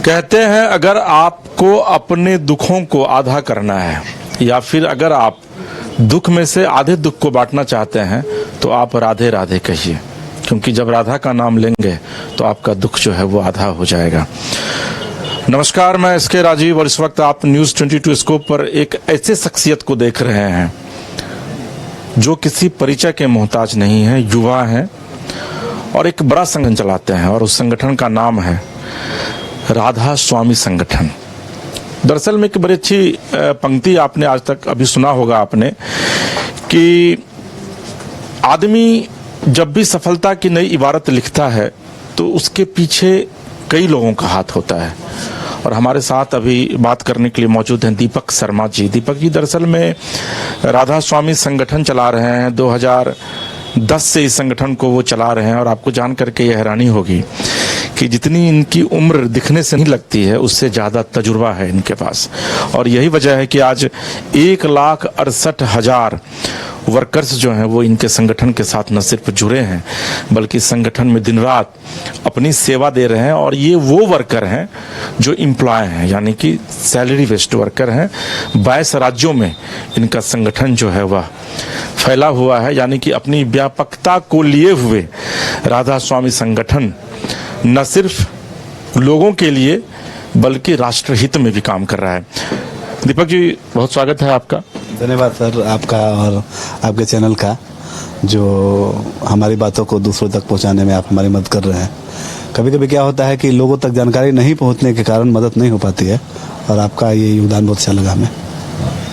कहते हैं अगर आपको अपने दुखों को आधा करना है या फिर अगर आप दुख में से आधे दुख को बांटना चाहते हैं तो आप राधे राधे कहिए, क्योंकि जब राधा का नाम लेंगे तो आपका दुख जो है वो आधा हो जाएगा। नमस्कार, मैं एसके राजीव और इस वक्त आप न्यूज़ 22 स्कोप पर एक ऐसे शख्सियत को देख रहे हैं जो किसी परिचय के मोहताज नहीं है, युवा हैं और एक बड़ा संगठन चलाते हैं और उस संगठन का नाम है राधा स्वामी संगठन। दरअसल में एक बड़ी अच्छी पंक्ति आपने आज तक अभी सुना होगा आपने कि आदमी जब भी सफलता की नई इबारत लिखता है तो उसके पीछे कई लोगों का हाथ होता है। और हमारे साथ अभी बात करने के लिए मौजूद हैं दीपक शर्मा जी। दीपक जी दरअसल में राधा स्वामी संगठन चला रहे हैं, 2010 से इस संगठन को वो चला रहे हैं और आपको जान करके ये हैरानी होगी कि जितनी इनकी उम्र दिखने से नहीं लगती है उससे ज़्यादा तजुर्बा है इनके पास। और यही वजह है कि आज 1,68,000 वर्कर्स जो हैं वो इनके संगठन के साथ न सिर्फ जुड़े हैं बल्कि संगठन में दिन रात अपनी सेवा दे रहे हैं। और ये वो वर्कर हैं जो एम्प्लॉय हैं, यानी कि सैलरी बेस्ड वर्कर हैं। 22 राज्यों में इनका संगठन जो है वह फैला हुआ है, यानी कि अपनी व्यापकता को लिए हुए राधा स्वामी संगठन न सिर्फ लोगों के लिए बल्कि राष्ट्रहित में भी काम कर रहा है। दीपक जी बहुत स्वागत है आपका। धन्यवाद सर, आपका और आपके चैनल का, जो हमारी बातों को दूसरों तक पहुंचाने में आप हमारी मदद कर रहे हैं। कभी कभी क्या होता है कि लोगों तक जानकारी नहीं पहुंचने के कारण मदद नहीं हो पाती है और आपका ये योगदान बहुत अच्छा लगा हमें।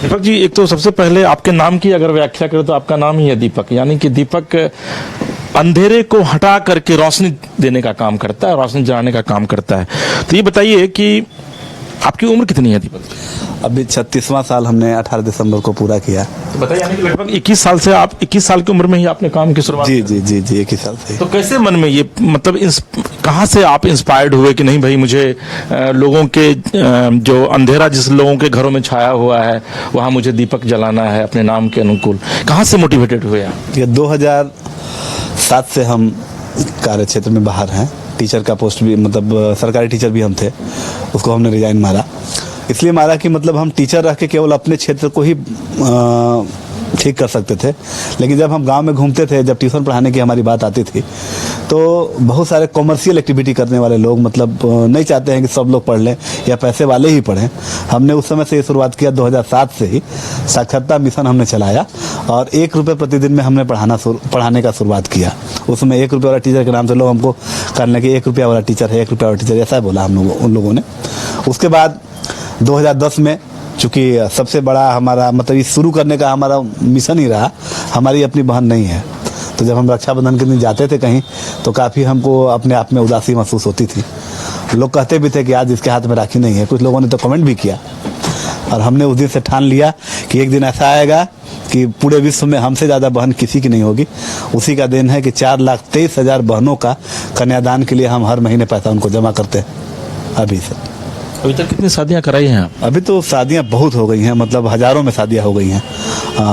दीपक जी, एक तो सबसे पहले आपके नाम की अगर व्याख्या करें तो आपका नाम ही है दीपक, यानी कि दीपक अंधेरे को हटा करके रोशनी देने का काम करता है, रोशनी जलाने का काम करता है। तो ये बताइए कि आपकी उम्र कितनी है दीपक? अभी 36वां साल हमने 18 दिसंबर को पूरा किया। तो बताइए, यानी कि लगभग 21 साल से आप 21 साल की उम्र में ही आपने काम की शुरुआत? जी जी जी जी 21 साल से। तो कैसे मन में ये मतलब कहाँ से आप इंस्पायर्ड हुए कि नहीं भाई मुझे लोगों के जो अंधेरा जिस लोगों के घरों में छाया हुआ है वहाँ मुझे दीपक जलाना है अपने नाम के अनुकूल? कहाँ से मोटिवेटेड हुए आप? ये 2007 से हम कार्य क्षेत्र में बाहर हैं। टीचर का पोस्ट भी, मतलब सरकारी टीचर भी हम थे, उसको हमने रिजाइन मारा। इसलिए मारा कि मतलब हम टीचर रह के केवल अपने क्षेत्र को ही ठीक कर सकते थे। लेकिन जब हम गांव में घूमते थे, जब ट्यूशन पढ़ाने की हमारी बात आती थी, तो बहुत सारे कॉमर्शियल एक्टिविटी करने वाले लोग मतलब नहीं चाहते हैं कि सब लोग पढ़ लें या पैसे वाले ही पढ़ें। हमने उस समय से ये शुरुआत किया, 2007 से ही साक्षरता मिशन हमने चलाया और 1 रुपये प्रतिदिन में हमने पढ़ाने का शुरुआत किया। उसमें 1 रुपये वाला टीचर के नाम से लोग हमको करने के 1 रुपया वाला टीचर है, 1 रुपया वाला टीचर, ऐसा बोला उन लोगों ने। उसके बाद 2010 में चूँकि सबसे बड़ा हमारा मतलब इस शुरू करने का हमारा मिशन ही रहा, हमारी अपनी बहन नहीं है। तो जब हम रक्षाबंधन के दिन जाते थे कहीं तो काफ़ी हमको अपने आप में उदासी महसूस होती थी। लोग कहते भी थे कि आज इसके हाथ में राखी नहीं है। कुछ लोगों ने तो कमेंट भी किया और हमने उस दिन से ठान लिया कि एक दिन ऐसा आएगा कि पूरे विश्व में हमसे ज़्यादा बहन किसी की नहीं होगी। उसी का दिन है कि 4,23,000 बहनों का कन्यादान के लिए हम हर महीने पैसा उनको जमा करते हैं। अभी से अभी तक कितनी शादियां कराई हैं आप? अभी तो शादियां बहुत हो गई हैं, मतलब हजारों में शादियां हो गई हैं।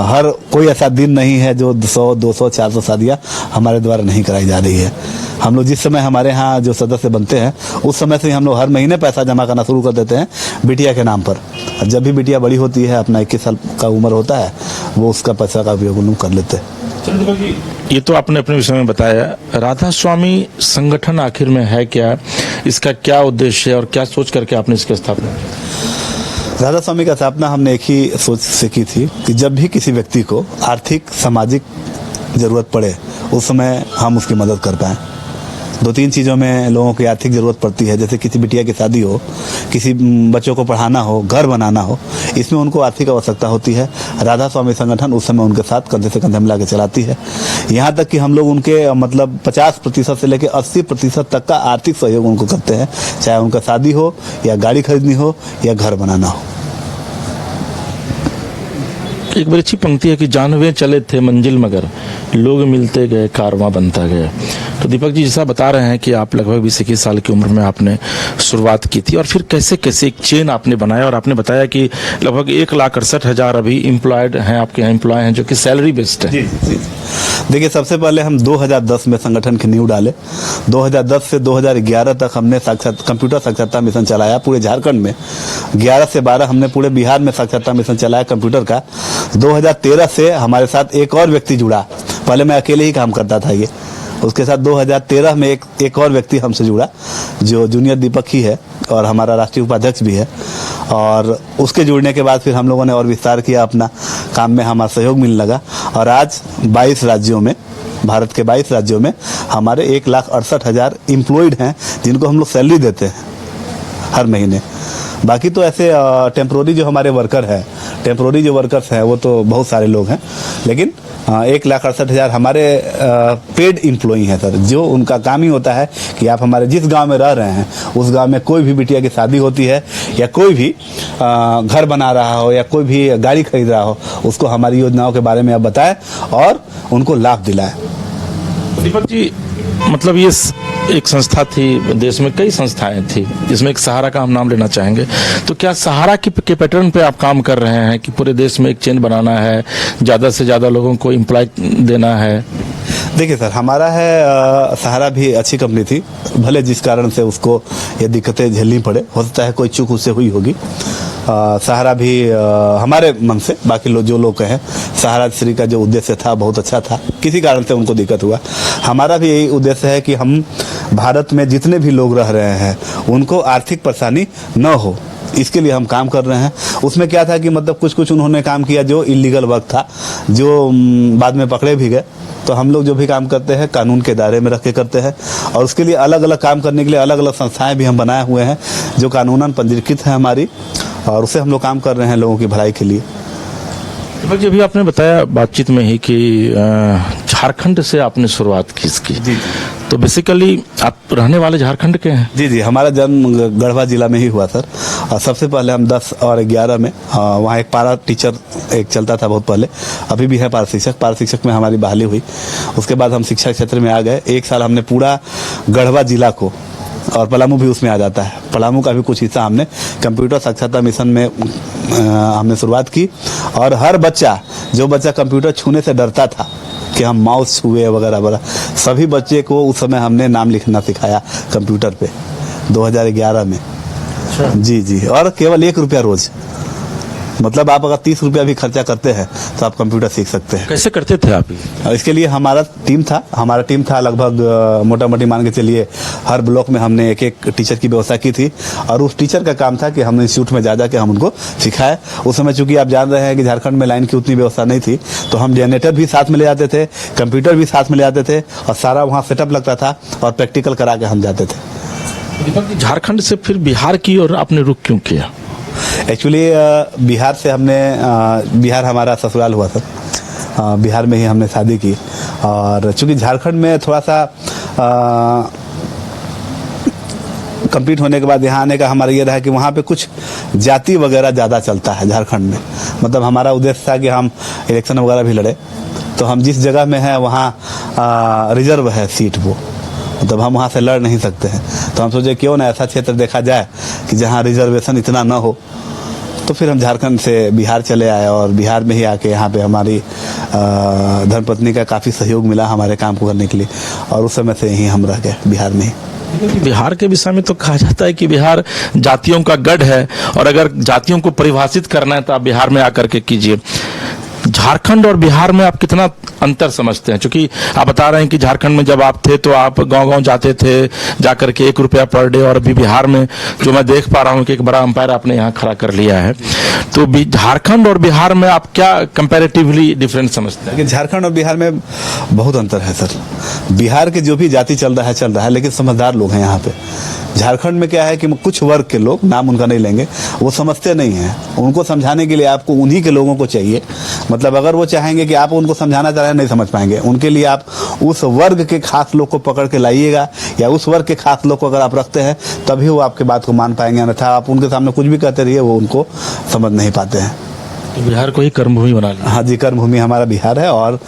हर कोई ऐसा दिन नहीं है जो 100, 200, 400 शादियां हमारे द्वारा नहीं कराई जा रही है। हम लोग जिस समय हमारे यहाँ जो सदस्य बनते हैं उस समय से हम लोग हर महीने पैसा जमा करना शुरू कर देते हैं बिटिया के नाम पर। जब भी बिटिया बड़ी होती है, अपना 21 साल का उम्र होता है, वो उसका पैसा का उपयोग लोग कर लेते हैं। ये तो आपने अपने विषय में बताया। राधा स्वामी संगठन आखिर में है क्या, इसका क्या उद्देश्य है और क्या सोच करके आपने इसकी स्थापना की? राधा स्वामी का स्थापना हमने एक ही सोच से की थी कि जब भी किसी व्यक्ति को आर्थिक सामाजिक ज़रूरत पड़े उस समय हम उसकी मदद कर पाएँ। 2-3 चीज़ों में लोगों की आर्थिक ज़रूरत पड़ती है, जैसे किसी बिटिया की शादी हो, किसी बच्चों को पढ़ाना हो, घर बनाना हो, इसमें उनको आर्थिक आवश्यकता होती है। राधा स्वामी संगठन उस समय उनके साथ कंधे से कंधे मिला के चलाती है। यहाँ तक कि हम लोग उनके मतलब 50% से लेकर 80% तक का आर्थिक सहयोग उनको करते हैं, चाहे उनका शादी हो या गाड़ी खरीदनी हो या घर बनाना हो। एक बड़ी अच्छी पंक्ति है कि जानवे चले थे मंजिल मगर लोग मिलते गए कारवां बनता गया। तो दीपक जी, जैसा बता रहे हैं कि आप लगभग 20-21 साल की उम्र में आपने शुरुआत की थी और फिर कैसे कैसे एक चेन आपने बनाया, और आपने बताया कि लगभग 1,68,000 अभी एम्प्लॉयड हैं, आपके यहाँ एम्प्लॉय हैं जो कि सैलरी बेस्ड है। जी। देखिए, सबसे पहले हम 2010 में संगठन की नींव डाले। 2010 से 2011 तक हमने कंप्यूटर साक्षरता मिशन चलाया पूरे झारखंड में। 11 से 12 हमने पूरे बिहार में साक्षरता मिशन चलाया कंप्यूटर का। 2013 से हमारे साथ एक और व्यक्ति जुड़ा। पहले मैं अकेले ही काम करता था ये, उसके साथ 2013 में एक और व्यक्ति हमसे जुड़ा जो जूनियर दीपक ही है और हमारा राष्ट्रीय उपाध्यक्ष भी है। और उसके जुड़ने के बाद फिर हम लोगों ने और विस्तार किया, अपना काम में हमारा सहयोग मिलने लगा। और आज 22 राज्यों में, भारत के 22 राज्यों में हमारे 1,68,000 एम्प्लॉयड हैं जिनको हम लोग सैलरी देते हैं हर महीने। बाकी तो ऐसे टेम्प्रोरी जो हमारे वर्कर हैं, टेम्प्रोरी जो वर्कर्स हैं वो तो बहुत सारे लोग हैं, लेकिन 1,68,000 हमारे पेड एम्प्लॉई हैं सर, जो उनका काम ही होता है कि आप हमारे जिस गांव में रह रहे हैं उस गांव में कोई भी बिटिया की शादी होती है या कोई भी घर बना रहा हो या कोई भी गाड़ी खरीद रहा हो, उसको हमारी योजनाओं के बारे में आप बताएं और उनको लाभ दिलाएं। दीपक जी, मतलब ये एक संस्था थी, देश में कई संस्थाएं थी, जिसमें एक सहारा का हम नाम लेना चाहेंगे। तो क्या सहारा के पैटर्न पे आप काम कर रहे हैं कि पूरे देश में एक चेन बनाना है, ज़्यादा से ज़्यादा लोगों को एम्प्लॉय देना है? देखिए सर, हमारा है सहारा भी अच्छी कंपनी थी, भले जिस कारण से उसको ये दिक्कतें झेलनी पड़े, हो सकता है कोई चूक उससे हुई होगी। सहारा भी हमारे मन से, बाकी लोग जो लोग कहें, सहारा श्री का जो उद्देश्य था बहुत अच्छा था, किसी कारण से उनको दिक्कत हुआ। हमारा भी यही उद्देश्य है कि हम भारत में जितने भी लोग रह रहे हैं उनको आर्थिक परेशानी न हो, इसके लिए हम काम कर रहे हैं। उसमें क्या था कि मतलब कुछ उन्होंने काम किया जो इलीगल वर्क था, जो बाद में पकड़े भी गए। तो हम लोग जो भी काम करते हैं कानून के दायरे में रख के करते हैं, और उसके लिए अलग अलग काम करने के लिए अलग अलग संस्थाएं भी हम बनाए हुए हैं जो कानूनन पंजीकृत है हमारी, और उससे हम लोग काम कर रहे हैं लोगों की भलाई के लिए। दीपक जी, अभी आपने बताया बातचीत में ही कि झारखंड से आपने शुरुआत की इसकी। जी। तो बेसिकली आप रहने वाले झारखंड के हैं? जी, हमारा जन्म गढ़वा जिला में ही हुआ सर। और सबसे पहले हम 10 और 11 में वहाँ एक पारा टीचर एक चलता था बहुत पहले, अभी भी है पारा शिक्षक में हमारी बहाली हुई। उसके बाद हम शिक्षा क्षेत्र में आ गए। 1 साल हमने पूरा गढ़वा जिला को, और पलामू भी उसमें आ जाता है, पलामू का भी कुछ हिस्सा हमने कंप्यूटर साक्षरता मिशन में हमने शुरुआत की। और हर बच्चा, जो बच्चा कंप्यूटर छूने से डरता था कि हम माउस छुए वगैरह वगैरह, सभी बच्चे को उस समय हमने नाम लिखना सिखाया कंप्यूटर पे 2011 में। जी, और केवल 1 रुपया रोज, मतलब आप अगर 30 रुपया भी खर्चा करते हैं तो आप कंप्यूटर सीख सकते हैं। कैसे करते थे आप? इसके लिए हमारा टीम था लगभग मोटा मोटी मान के चलिए हर ब्लॉक में हमने एक टीचर की व्यवस्था की थी, और उस टीचर का काम था कि हमने इंस्टीट्यूट में जा के हम उनको सिखाए। उस समय चूंकि आप जान रहे हैं कि झारखंड में लाइन की उतनी व्यवस्था नहीं थी, तो हम जनरेटर भी साथ में ले जाते थे, कंप्यूटर भी साथ में ले जाते थे, और सारा वहाँ सेटअप लगता था और प्रैक्टिकल करा के हम जाते थे। दीपक जी, झारखंड से फिर बिहार की और आपने रुख क्यों किया? एक्चुअली बिहार से हमने बिहार हमारा ससुराल हुआ सर, बिहार में ही हमने शादी की। और चूंकि झारखंड में थोड़ा सा कंप्लीट होने के बाद यहाँ आने का हमारा ये रहा कि वहाँ पे कुछ जाति वगैरह ज़्यादा चलता है झारखंड में। मतलब हमारा उद्देश्य था कि हम इलेक्शन वगैरह भी लड़े, तो हम जिस जगह में हैं वहाँ रिजर्व है सीट, वो मतलब हम वहाँ से लड़ नहीं सकते हैं। तो हम सोचे क्यों ना ऐसा क्षेत्र देखा जाए कि जहाँ रिजर्वेशन इतना ना हो। तो फिर हम झारखंड से बिहार चले आए, और बिहार में ही आके यहाँ पे हमारी धर्मपत्नी का काफ़ी सहयोग मिला हमारे काम को करने के लिए, और उस समय से यहीं हम रह गए बिहार में ही। बिहार के विषय में तो कहा जाता है कि बिहार जातियों का गढ़ है, और अगर जातियों को परिभाषित करना है तो आप बिहार में आकर के कीजिए। झारखंड और बिहार में आप कितना अंतर समझते हैं? क्योंकि आप बता रहे हैं कि झारखंड में जब आप थे तो आप गांव-गांव जाते थे, जाकर के 1 रुपया पर डे, और अभी बिहार में जो मैं देख पा रहा हूं कि एक बड़ा अंपायर आपने यहाँ खड़ा कर लिया है। तो झारखंड और बिहार में आप क्या कंपैरेटिवली डिफरेंस समझते हैं? झारखंड और बिहार में बहुत अंतर है सर। बिहार के जो भी जाति चल रहा है, लेकिन समझदार लोग हैं यहाँ पे। झारखंड में क्या है कि कुछ वर्ग के लोग, नाम उनका नहीं लेंगे, वो समझते नहीं हैं। उनको समझाने के लिए आपको उन्हीं के लोगों को चाहिए। मतलब अगर वो चाहेंगे कि आप उनको समझाना चाह रहे हैं, नहीं समझ पाएंगे। उनके लिए आप उस वर्ग के खास लोग को पकड़ के लाइएगा, या उस वर्ग के खास लोग को अगर आप रखते हैं तभी वो आपके बात को मान पाएंगे, अन्यथा आप उनके सामने कुछ भी कहते रहिए वो उनको समझ नहीं पाते हैं। बिहार को ही कर्मभूमि बना लिया। हाँ जी, कर्मभूमि हमारा बिहार है। और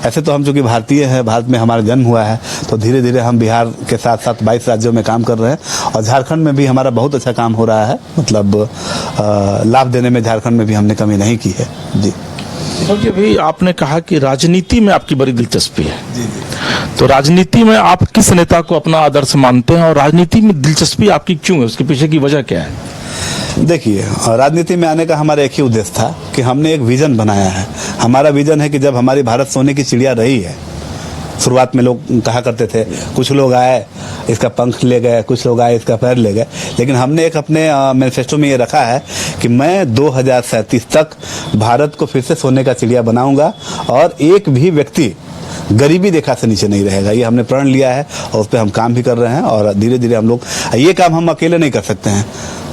ऐसे तो हम चूंकि भारतीय हैं, भारत में हमारा जन्म हुआ है, तो धीरे धीरे हम बिहार के साथ साथ 22 राज्यों में काम कर रहे हैं। और झारखंड में भी हमारा बहुत अच्छा काम हो रहा है, मतलब लाभ देने में झारखंड में भी हमने कमी नहीं की है जी। क्योंकि अभी आपने कहा कि राजनीति में आपकी बड़ी दिलचस्पी है, तो राजनीति में आप किस नेता को अपना आदर्श मानते हैं और राजनीति में दिलचस्पी आपकी क्यों है, उसके पीछे की वजह क्या है? देखिए, राजनीति में आने का हमारा एक ही उद्देश्य था कि हमने एक विजन बनाया है। हमारा विजन है कि जब हमारी भारत सोने की चिड़िया रही है, शुरुआत में लोग कहा करते थे, कुछ लोग आए इसका पंख ले गए, कुछ लोग आए इसका पैर ले गए, लेकिन हमने एक अपने मैनिफेस्टो में ये रखा है कि मैं 2037 तक भारत को फिर से सोने का चिड़िया बनाऊंगा और एक भी व्यक्ति गरीबी रेखा से नीचे नहीं रहेगा। ये हमने प्रण लिया है और उस पर हम काम भी कर रहे हैं। और धीरे धीरे हम लोग ये काम हम अकेले नहीं कर सकते हैं,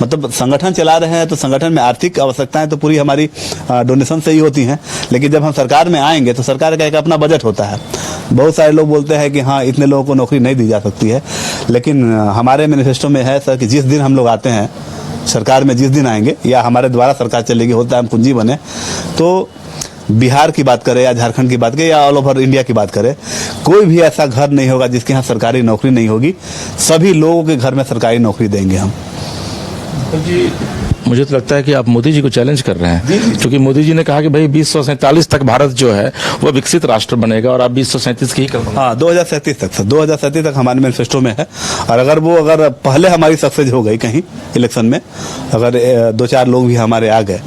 मतलब संगठन चला रहे हैं तो संगठन में आर्थिक आवश्यकताएं तो पूरी हमारी डोनेशन से ही होती हैं, लेकिन जब हम सरकार में आएंगे तो सरकार का एक अपना बजट होता है। बहुत सारे लोग बोलते हैं कि हाँ, इतने लोगों को नौकरी नहीं दी जा सकती है, लेकिन हमारे मैनिफेस्टो में है सर कि जिस दिन हम लोग आते हैं सरकार में, जिस दिन आएंगे या हमारे द्वारा सरकार चलेगी, होता है हम पूंजी बने, तो बिहार की बात करें या झारखंड की बात करें या ऑल ओवर इंडिया की बात करें, कोई भी ऐसा घर नहीं होगा जिसके यहाँ सरकारी नौकरी नहीं होगी। सभी लोगों के घर में सरकारी नौकरी देंगे हम। मुझे तो लगता है कि आप मोदी जी को चैलेंज कर रहे हैं, क्योंकि मोदी जी ने कहा कि भाई 2047 तक भारत जो है वो विकसित राष्ट्र बनेगा और आप 2037 की ही कर पाएंगे। हाँ, 2037 तक सर, 2037 तक हमारे मैनिफेस्टो में है। और अगर पहले हमारी सक्सेस हो गई कहीं इलेक्शन में, अगर 2-4 लोग भी हमारे आ गए,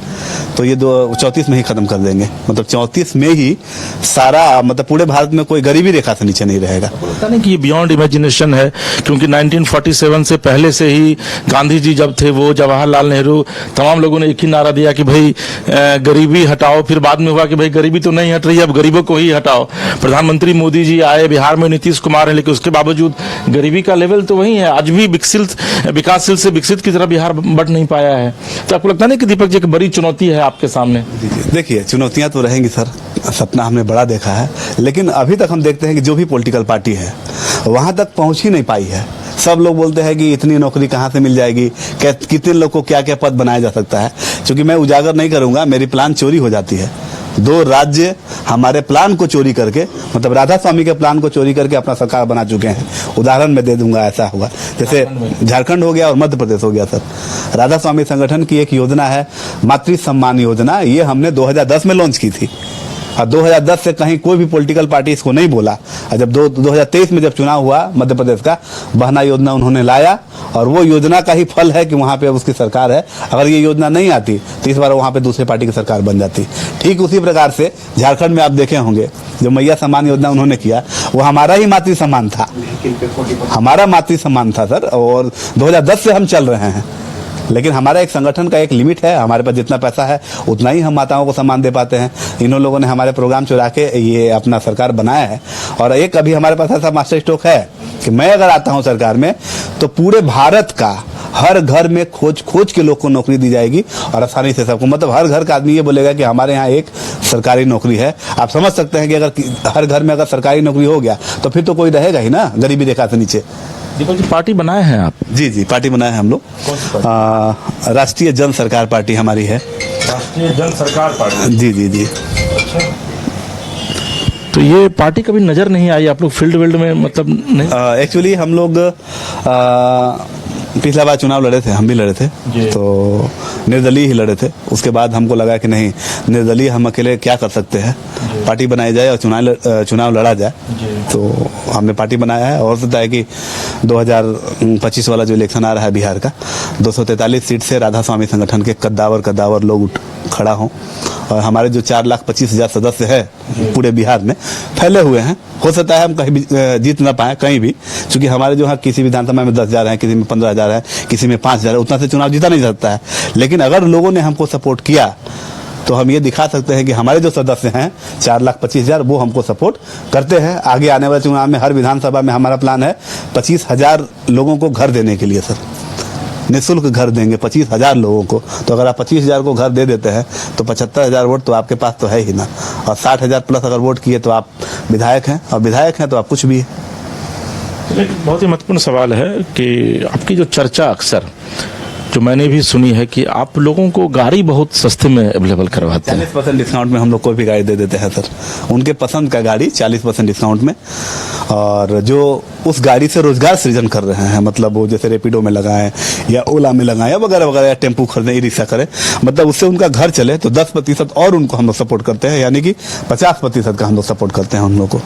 तो ये 34 में ही खत्म कर देंगे। मतलब 34 में ही सारा, मतलब पूरे भारत में कोई गरीबी रेखा से नीचे नहीं रहेगा। पता नहीं कि ये बियॉन्ड इमेजिनेशन है, क्योंकि 1947 से पहले से ही गांधी जी जब थे, वो जवाहरलाल नेहरू, तमाम लोगों ने एक ही नारा दिया कि भाई गरीबी हटाओ। फिर बाद में हुआ कि भाई गरीबी तो नहीं हट रही, अब गरीबों को ही हटाओ। प्रधानमंत्री मोदी जी आए, बिहार में नीतीश कुमार है, लेकिन उसके बावजूद गरीबी का लेवल तो वही है। आज भी विकासशील से विकसित की तरफ बिहार बढ़ नहीं पाया है। तो आपको लगता नहीं कि दीपक जी एक बड़ी चुनौती है आपके सामने? देखिए, चुनौतियां तो रहेंगी सर, सपना हमने बड़ा देखा है, लेकिन अभी तक हम देखते हैं कि जो भी पॉलिटिकल पार्टी है वहां तक पहुंच ही नहीं पाई है। सब लोग बोलते हैं कि इतनी नौकरी कहां से मिल जाएगी, कितने लोग को क्या क्या पद बनाया जा सकता है। क्योंकि मैं उजागर नहीं करूंगा, मेरी प्लान चोरी हो जाती है। 2 राज्य हमारे प्लान को चोरी करके, मतलब राधा स्वामी के प्लान को चोरी करके अपना सरकार बना चुके हैं। उदाहरण मैं दे दूंगा, ऐसा होगा जैसे झारखंड हो गया और मध्य प्रदेश हो गया सर। राधा स्वामी संगठन की एक योजना है मातृ सम्मान योजना, ये हमने 2010 में लॉन्च की थी। और 2010 से कहीं कोई भी पॉलिटिकल पार्टी इसको नहीं बोला। और जब 2023 में जब चुनाव हुआ मध्य प्रदेश का, बहना योजना उन्होंने लाया और वो योजना का ही फल है कि वहां पे उसकी सरकार है। अगर ये योजना नहीं आती तो इस बार वहां पे दूसरे पार्टी की सरकार बन जाती। ठीक उसी प्रकार से झारखंड में आप देखे होंगे, जो मैया सम्मान योजना उन्होंने किया, वो हमारा ही मातृ सम्मान था, हमारा मातृ सम्मान था सर। और 2010 से हम चल रहे हैं, लेकिन हमारा एक संगठन का एक लिमिट है। हमारे पास जितना पैसा है उतना ही हम माताओं को सम्मान दे पाते हैं। इन्होंने लोगों ने हमारे प्रोग्राम चुरा के ये अपना सरकार बनाया है। और एक अभी हमारे पास ऐसा मास्टर स्ट्रोक है कि मैं अगर आता हूं सरकार में तो पूरे भारत का हर घर में खोज के लोग को नौकरी दी जाएगी और आसानी से सबको, मतलब हर घर का आदमी ये बोलेगा कि हमारे यहाँ एक सरकारी नौकरी है। आप समझ सकते हैं कि अगर हर घर में अगर सरकारी नौकरी हो गया तो फिर तो कोई रहेगा ही ना गरीबी रेखा से नीचे। दीपक जी, पार्टी बनाए हैं आप? जी, पार्टी बनाए हैं हम लोग। राष्ट्रीय जन सरकार पार्टी हमारी है। राष्ट्रीय जन सरकार पार्टी? जी। अच्छा, तो ये पार्टी कभी नजर नहीं आई आप लोग फील्ड में, मतलब नहीं? एक्चुअली हम लोग पिछला बार चुनाव लड़े थे, हम भी लड़े थे, तो निर्दलीय ही लड़े थे। उसके बाद हमको लगा कि नहीं, निर्दलीय हम अकेले क्या कर सकते हैं, पार्टी बनाई जाए और चुनाव लड़ा जाए। तो हमने पार्टी बनाया है। और होता है कि 2025 वाला जो इलेक्शन आ रहा है बिहार का, 243 सीट से राधा स्वामी संगठन के कद्दावर लोग खड़ा हों। और हमारे जो 4,25,000 सदस्य है पूरे बिहार में फैले हुए हैं। हो सकता है हम कहीं भी जीत ना पाए, कहीं भी, क्योंकि हमारे जो है किसी विधानसभा में 10,000 है, किसी में 15,000 है, किसी में 5,000 है, उतना से चुनाव जीता नहीं सकता है। लेकिन अगर लोगों ने हमको सपोर्ट किया तो हम ये दिखा सकते हैं कि हमारे जो सदस्य हैं 4,25,000, वो हमको सपोर्ट करते हैं। आगे आने वाले चुनाव में हर विधानसभा में हमारा प्लान है 25,000 लोगों को घर देने के लिए सर, निःशुल्क घर देंगे 25,000 लोगों को। तो अगर आप 25,000 को घर दे देते हैं तो 75,000 वोट तो आपके पास तो है ही ना। और 60,000 प्लस अगर वोट किए तो आप विधायक हैं, और विधायक हैं तो आप कुछ भी है। एक बहुत ही महत्वपूर्ण सवाल है कि आपकी जो चर्चा अक्सर जो मैंने भी सुनी है कि आप लोगों को गाड़ी बहुत सस्ते में अवेलेबल करवाते हैं। 40% डिस्काउंट में हम लोग कोई भी गाड़ी दे देते हैं सर, उनके पसंद का गाड़ी 40% डिस्काउंट में। और जो उस गाड़ी से रोजगार सृजन कर रहे हैं, मतलब वो जैसे रेपिडो में लगाएं या ओला में लगाएं या वगैरह वगैरह, या टेम्पू खरीदें, ई रिक्शा करें, मतलब उससे उनका घर चले, तो 10% और उनको हम लोग सपोर्ट करते हैं, यानी कि 50% का हम लोग सपोर्ट करते हैं उन लोगों को।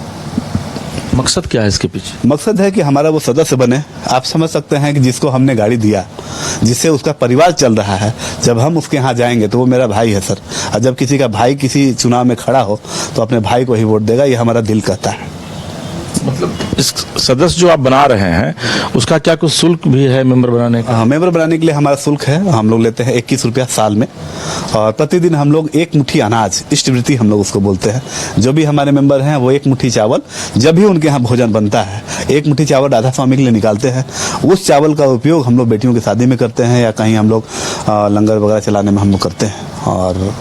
मकसद क्या है इसके पीछे? मकसद है कि हमारा वो सदस्य बने। आप समझ सकते हैं कि जिसको हमने गाड़ी दिया, जिससे उसका परिवार चल रहा है, जब हम उसके यहाँ जाएंगे तो वो मेरा भाई है सर। और जब किसी का भाई किसी चुनाव में खड़ा हो तो अपने भाई को ही वोट देगा, ये हमारा दिल कहता है। मतलब इस सदस्य जो आप बना रहे हैं उसका क्या कुछ शुल्क भी है मेंबर बनाने का? मेंबर बनाने के लिए हमारा शुल्क है, हम लोग लेते हैं 21 रुपया साल में। और प्रतिदिन हम लोग एक मुट्ठी अनाज, इष्टवृत्ति हम लोग उसको बोलते हैं, जो भी हमारे मेंबर हैं वो एक मुट्ठी चावल, जब भी उनके यहाँ भोजन बनता है, एक मुट्ठी चावल राधा स्वामी के लिए निकालते हैं। उस चावल का उपयोग हम लोग बेटियों की शादी में करते हैं, या कहीं हम लोग लंगर वगैरह चलाने में हम लोग करते हैं। और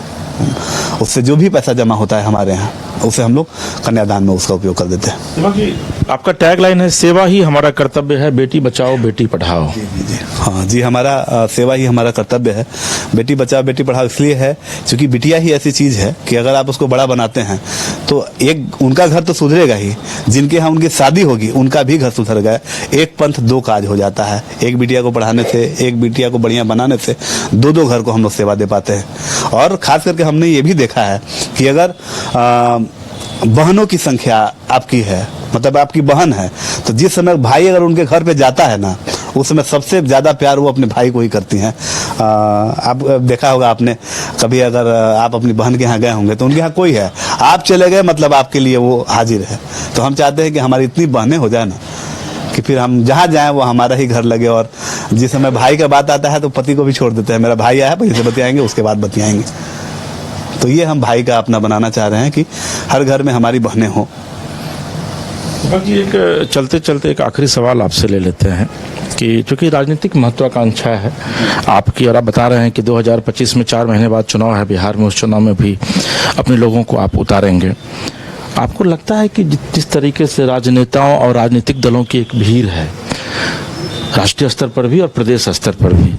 उससे जो भी पैसा जमा होता है हमारे यहाँ, उसे हम लोग कन्यादान में उसका उपयोग कर देते हैं। आपका टैग लाइन है, सेवा ही हमारा कर्तव्य है, बेटी बचाओ बेटी पढ़ाओ। जी हाँ जी, हमारा सेवा ही हमारा कर्तव्य है। बेटी बचाओ बेटी पढ़ाओ इसलिए है क्योंकि बिटिया ही ऐसी चीज है कि अगर आप उसको बड़ा बनाते हैं तो एक उनका घर तो सुधरेगा ही, जिनके यहाँ उनकी शादी होगी उनका भी घर सुधर गया। एक पंथ दो काज हो जाता है, एक बिटिया को पढ़ाने से, एक बिटिया को बढ़िया बनाने से दो घर को हम लोग सेवा दे पाते हैं। और खास करके हमने ये भी देखा है कि अगर बहनों की संख्या आपकी है, मतलब आपकी बहन है, तो जिस समय भाई अगर उनके घर पे जाता है ना, उस समय सबसे ज्यादा प्यार वो अपने भाई को ही करती हैं। आप देखा होगा आपने कभी, अगर आप अपनी बहन के यहाँ गए होंगे तो उनके यहाँ कोई है, आप चले गए मतलब आपके लिए वो हाजिर है। तो हम चाहते हैं कि हमारी इतनी बहनें हो जाए ना कि फिर हम जहाँ जाएं वो हमारा ही घर लगे। और जिस समय भाई का बात आता है तो पति को भी छोड़ देते हैं, मेरा भाई आया पहले से बतियाएंगे, उसके बाद बतियाएंगे। तो ये हम भाई का अपना बनाना चाह रहे हैं कि हर घर में हमारी बहनें हों। बाकी एक चलते चलते एक आखिरी सवाल आपसे ले लेते हैं कि चूंकि राजनीतिक महत्वाकांक्षा है आपकी, और आप बता रहे हैं कि 2025 में 4 महीने बाद चुनाव है बिहार में, उस चुनाव में भी अपने लोगों को आप उतारेंगे। आपको लगता है कि जिस तरीके से राजनेताओं और राजनीतिक दलों की एक भीड़ है राष्ट्रीय स्तर पर भी और प्रदेश स्तर पर भी,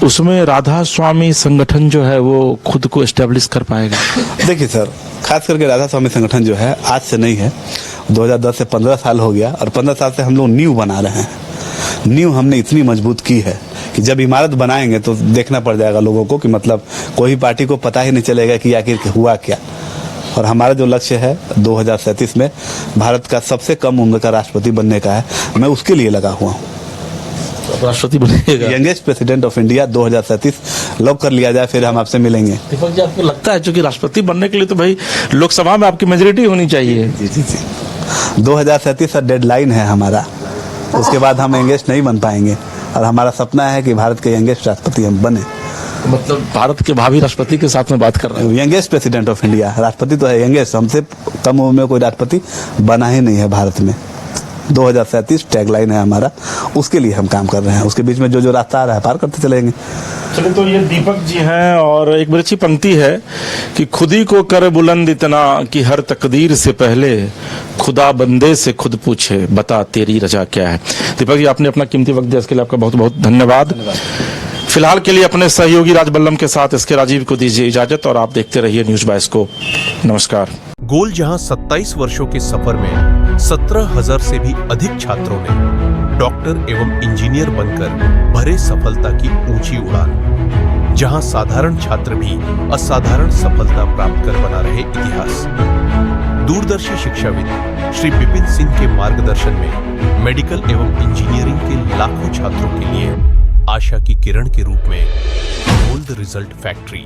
उसमें राधा स्वामी संगठन जो है वो खुद को एस्टेब्लिश कर पाएगा? देखिए सर, खास करके राधा स्वामी संगठन जो है आज से नहीं है, 2010 से 15 साल हो गया, और 15 साल से हम लोग नींव बना रहे हैं। नींव हमने इतनी मजबूत की है कि जब इमारत बनाएंगे तो देखना पड़ जाएगा लोगों को कि मतलब कोई पार्टी को पता ही नहीं चलेगा कि आखिर हुआ क्या। और हमारा जो लक्ष्य है 2037 में भारत का सबसे कम उम्र का राष्ट्रपति बनने का है, मैं उसके लिए लगा हुआ हूँ। राष्ट्रपति बनेगा, youngest president of India 2037 lock कर लिया जाए, फिर हम आपसे मिलेंगे। दीपक जी, आपको लगता है क्योंकि राष्ट्रपति बनने के लिए तो भाई लोकसभा में आपकी मेजोरिटी होनी चाहिए? जी 2037 का डेडलाइन है हमारा, उसके बाद हम यंगेस्ट नहीं बन पाएंगे। और हमारा सपना है कि भारत के यंगेस्ट राष्ट्रपति हम बने। मतलब भारत के भावी राष्ट्रपति के साथ में बात कर रहे हैं? यंगेस्ट प्रेसिडेंट ऑफ इंडिया, राष्ट्रपति तो है यंगेस्ट, हमसे कम उम्र में कोई राष्ट्रपति बना ही नहीं है भारत में। 2037 टैगलाइन है हमारा, उसके लिए हम काम कर रहे हैं। उसके बीच में जो रास्ता आ रहा है पार करते चलेंगे। चलिए, तो ये दीपक जी हैं, और एक बड़ी अच्छी पंक्ति है कि खुद ही को कर बुलंद इतना कि हर तकदीर से पहले खुदा बंदे से खुद पूछे बता तेरी रजा क्या है। दीपक जी, आपने अपना कीमती वक्त दिया, इसके लिए आपका बहुत बहुत धन्यवाद। फिलहाल के लिए अपने सहयोगी राजबल्लम के साथ इसके राजीव को दीजिए इजाजत, और आप देखते रहिए न्यूज बाइस्कोप। नमस्कार। गोल जहां 27 वर्षों के सफर में 17,000 से भी अधिक छात्रों ने डॉक्टर एवं इंजीनियर बनकर भरे सफलता की ऊंची उड़ान, जहां साधारण छात्र भी असाधारण सफलता प्राप्त कर बना रहे इतिहास। दूरदर्शी शिक्षाविद श्री विपिन सिंह के मार्गदर्शन में मेडिकल एवं इंजीनियरिंग के लाखों छात्रों के लिए आशा की किरण के रूप में गोल्ड रिजल्ट फैक्ट्री